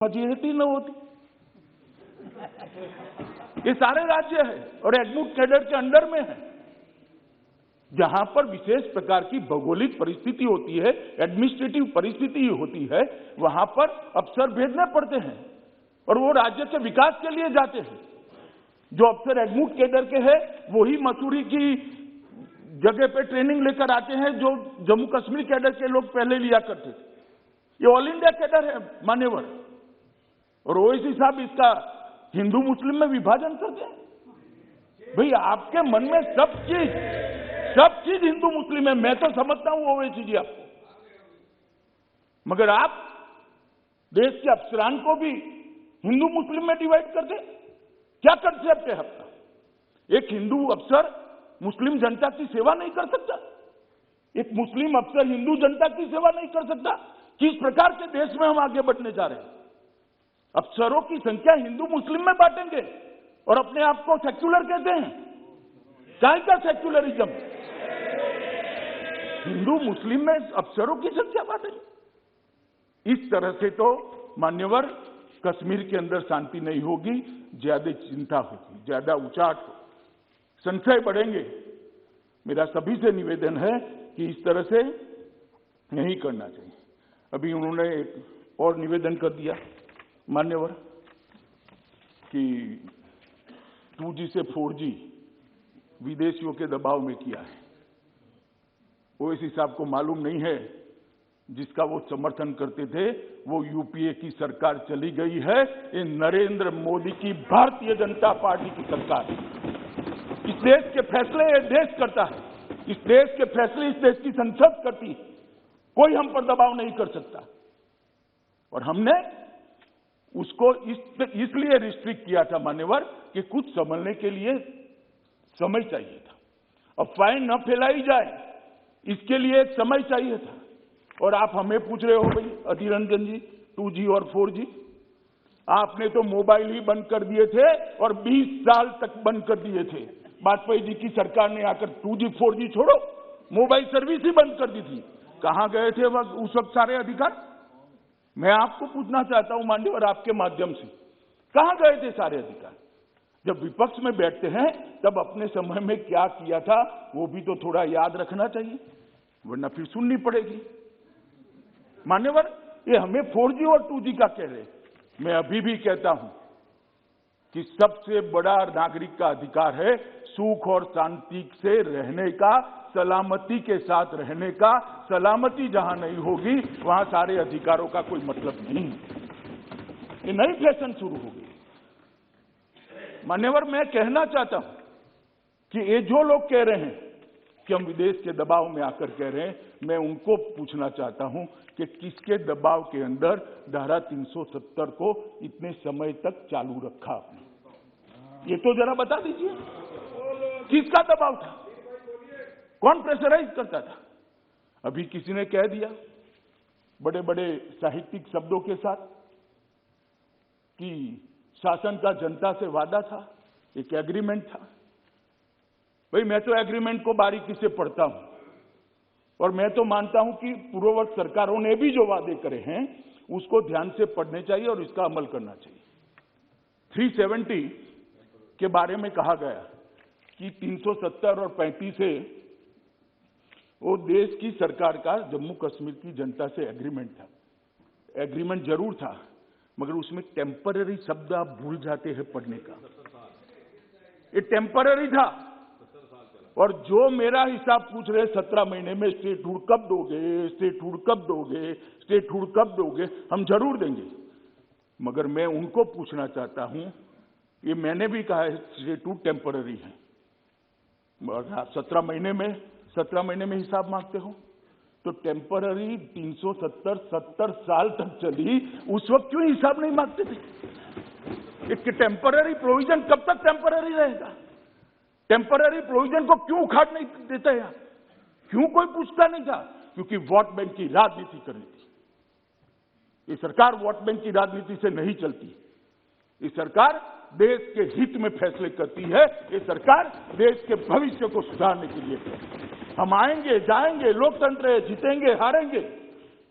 फजीहत ही न होती। ये सारे राज्य है और एग्मूट कैडर के अंडर में है। जहां पर विशेष प्रकार की भौगोलिक परिस्थिति होती है, एडमिनिस्ट्रेटिव परिस्थिति होती है, वहां पर अफसर भेजने पड़ते हैं और वो राज्य के विकास के लिए जाते हैं। जो अफसर एग्मूट कैडर के हैं वही मसूरी की जगह पे ट्रेनिंग लेकर आते हैं जो जम्मू कश्मीर कैडर के लोग पहले लिया करते थे। ये ऑल इंडिया कैडर है मान्यवर। और ओवैसी साहब इसका हिंदू मुस्लिम में विभाजन करते हैं। भाई आपके मन में सब चीज हिंदू मुस्लिम है, मैं तो समझता हूं ओवैसी जी आपको, मगर आप देश के अफसरान को भी हिंदू मुस्लिम में डिवाइड कर दे। क्या कंसेप्ट है आपका? एक हिंदू अफसर मुस्लिम जनता की सेवा नहीं कर सकता? एक मुस्लिम अफसर हिंदू जनता की सेवा नहीं कर सकता? किस प्रकार के देश में हम आगे बढ़ने जा रहे हैं? अफसरों की संख्या हिंदू मुस्लिम में बांटेंगे और अपने आप को सेक्युलर कहते हैं। काय का सेक्युलरिज्म? हिंदू मुस्लिम में अफसरों की संख्या बांटेंगे। इस तरह से तो मान्यवर कश्मीर के अंदर शांति नहीं होगी, ज्यादा चिंता होगी, ज्यादा उचाट हो, संशय बढ़ेंगे। मेरा सभी से निवेदन है कि इस तरह से नहीं करना चाहिए। अभी उन्होंने एक और निवेदन कर दिया मान्यवर कि 2G से 4G विदेशियों के दबाव में किया है। ओवैसी साहब को मालूम नहीं है जिसका वो समर्थन करते थे वो यूपीए की सरकार चली गई है। ये नरेंद्र मोदी की भारतीय जनता पार्टी की सरकार है। इस देश के फैसले ये देश करता है, इस देश के फैसले इस देश की संसद करती है। कोई हम पर दबाव नहीं कर सकता। और हमने उसको इसलिए रिस्ट्रिक्ट किया था मान्यवर कि कुछ समझने के लिए समय चाहिए था। अफवाहें न फैलाई जाए इसके लिए एक समय चाहिए था। और आप हमें पूछ रहे हो भाई अधीर रंजन जी 2G और 4G, आपने तो मोबाइल ही बंद कर दिए थे और 20 साल तक बंद कर दिए थे। वाजपेयी जी की सरकार ने आकर 2G 4G छोड़ो, मोबाइल सर्विस ही बंद कर दी थी। कहां गए थे उस वक्त सारे अधिकार? मैं आपको पूछना चाहता हूं मान्यवर आपके माध्यम से, कहां गए थे सारे अधिकार? जब विपक्ष में बैठते हैं तब अपने समय में क्या किया था वो भी तो थोड़ा याद रखना चाहिए, वरना फिर सुननी पड़ेगी। मान्यवर ये हमें 4G और 2G का कह रहे, मैं अभी भी कहता हूं कि सबसे बड़ा नागरिक का अधिकार है सुख और शांति से रहने का, सलामती के साथ रहने का। सलामती जहां नहीं होगी वहां सारे अधिकारों का कोई मतलब नहीं। ये नई फैशन शुरू हो गई मान्यवर। मैं कहना चाहता हूं कि ये जो लोग कह रहे हैं कि हम विदेश के दबाव में आकर कह रहे हैं, मैं उनको पूछना चाहता हूं कि किसके दबाव के अंदर धारा 370 को इतने समय तक चालू रखा आपने? ये तो जरा बता दीजिए, किसका दबाव था? कौन प्रेशराइज करता था? अभी किसी ने कह दिया बड़े बड़े साहित्यिक शब्दों के साथ कि शासन का जनता से वादा था, एक एग्रीमेंट था। भाई मैं तो एग्रीमेंट को बारीकी से पढ़ता हूं और मैं तो मानता हूं कि पूर्ववर्ती सरकारों ने भी जो वादे करे हैं उसको ध्यान से पढ़ने चाहिए और इसका अमल करना चाहिए। 370 के बारे में कहा गया कि 370 और 35 से वो देश की सरकार का जम्मू कश्मीर की जनता से एग्रीमेंट था। एग्रीमेंट जरूर था मगर उसमें टेम्पररी शब्द आप भूल जाते हैं पढ़ने का। ये टेम्पररी था। और जो मेरा हिसाब पूछ रहे 17 महीने में स्टेटहुड कब दोगे, स्टेटहुड कब दोगे, स्टेटहुड कब दोगे, हम जरूर देंगे। मगर मैं उनको पूछना चाहता हूं, ये मैंने भी कहा है स्टेटहुड टेम्पररी है, आप 17 महीने में हिसाब मांगते हो तो टेम्पररी 370 साल तक चली, उस वक्त क्यों हिसाब नहीं मांगते थे? एक टेम्पररी प्रोविजन कब तक टेम्पररी रहेगा? टेम्पररी प्रोविजन को क्यों उखाड़ नहीं देते हैं? क्यों कोई पूछता नहीं था? क्योंकि वोट बैंक की राजनीति कर रही थी। ये सरकार वोट बैंक की राजनीति से नहीं चलती। ये सरकार देश के हित में फैसले करती है। ये सरकार देश के भविष्य को सुधारने के लिए। हम आएंगे जाएंगे, लोकतंत्र है, जीतेंगे हारेंगे,